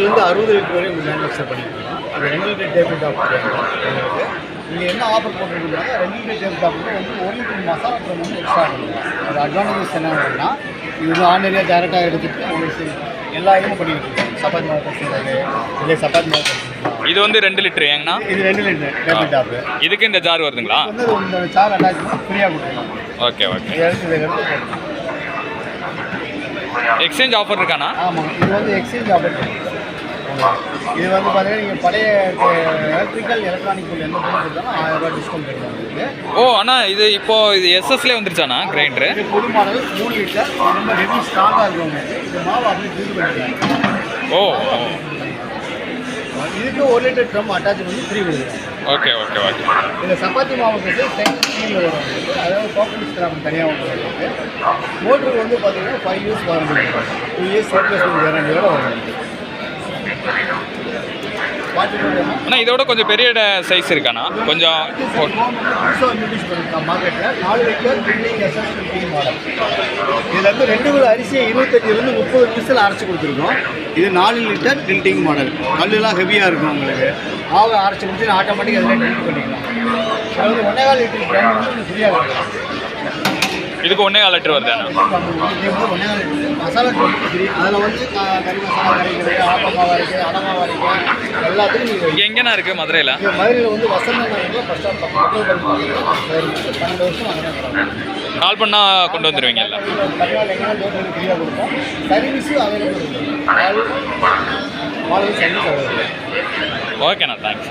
வந்து 60 லிட்டர் வரை மேனுஃபேக்சர் பண்ணியிருக்கோம். அது 2 லிட்டர் டேபிள் டாப் உங்களுக்கு இங்கே என்ன ஆஃபர் போட்டிருக்கீங்கன்னா 2 லிட்டர் டேபிள் டாப்புக்கு வந்து 1 லிட்டர் மசாலா ட்ரம் வந்து எக்ஸ்ட்ரா பண்ணுவோம். அது அட்வான்டேஜஸ் என்ன அப்படின்னா இது வந்து ஆன்லைனில் டேரெக்டாக எடுத்துகிட்டு உங்களுக்கு எல்லா இதுவும் பண்ணிக்கிட்டு இருக்கோம். சப்பாத்தி மாவு பண்ணுறது இல்லை சப்பாத்தி மாவு பண்ணுறது. இது வந்து 2 லிட்டர் ஏங்கண்ணா? இது 2 லிட்டர் டேபிள் டாப்பு. இதுக்கு இந்த ஜார் வருதுங்களா? வந்து இந்த சார் அட்டாச் பண்ணி ஃப்ரீயாக கொடுத்துருக்கோம். Okay okay. எடுத்து எக்ஸ்சேஞ்ச் ஆஃபர் இருக்காண்ணா? ஆமாம், இது வந்து எக்ஸ்சேஞ்ச் ஆஃபர். இது வந்து பார்த்தீங்கன்னா நீங்கள் பழைய எலக்ட்ரானிக் பொருள் எந்த பொருள் கொடுத்தாலும் 1000 ரூபா டிஸ்கவுண்ட் கிடைக்கும். ஓ அண்ணா, இது இப்போ இது எஸ்எஸ்லேயே வந்துருச்சாண்ணா கிரைண்டரு? இது புது மாடல் 3 லிட்டர் ரொம்ப ஹெவி ஸ்ட்ராங்காக இருக்கும். இது மாவு அப்படியே ட்ரீட் பண்ணிக்கலாம். ஓ இதுக்கு 1 லிட்டர் ட்ரம் அட்டாச் பண்ணி ஃப்ரீ கொடுக்குறோம். Okay okay okay. இந்த சப்பாத்தி மாவுக்கு ஸ்டெயின்லெஸ் ஸ்டீலில் வரும். அதாவது கோகனட் ஸ்கிராப் தனியாக உங்களுக்கு மோட்டருக்கு வந்து பார்த்தீங்கன்னா 5 இயர்ஸ் வாரண்டி, 2 இயர்ஸ் சர்வீஸ் கேரண்டியோட வரும். அண்ணா இதோட கொஞ்சம் பெரிய சைஸ் இருக்காண்ணா? கொஞ்சம் இன்ட்ரடியூஸ் பண்ணியிருக்கான் மார்க்கெட்டில் 4 litre building SS building model. இதில் வந்து 2 கிலோ அரிசியை 25 30 நிமிஷத்தில் அரைச்சி கொடுத்துருக்கோம். இது 4 லிட்டர் டில்ட்டிங் மாடல். கல்லுலாம் ஹெவியாக இருக்கும் உங்களுக்கு. மாவை அரைச்சி கொடுத்து ஆட்டோமேட்டிக் அதில் ட்ரில் பண்ணிக்கலாம். அது வந்து 1.25 லிட்டர் ட்ரம் வந்து ஃப்ரீயாக இருக்கும். இதுக்கு 1.25 லிட்டர் வருதாண்ணா? இது வந்து 1.25 லிட்டர் மசாலா ட்ரம் ஃப்ரீ. அதில் வந்து கறி மசாலா கரைக்கிறது, ஆப்பமாவாக இருக்குது, அடமாவாக இருக்குது, எல்லாத்துக்கும் நீங்கள் இங்கே எங்கேண்ணா இருக்குது மதுரையில்? மதுரையில் வந்து வசந்த நகரில் ஃபஸ்ட் ஸ்டாப் 12 வருஷம் அங்கே கால் பண்ணால் கொண்டு வந்துடுவீங்க இல்லை? தமிழ்நாடு எங்கேயும் டோட்டல் ஃப்ரீயாக கொடுப்போம். சர்வீஸும் அவைலபிள் இருக்குது. Service available. ஓகேண்ணா, தேங்க்ஸ்.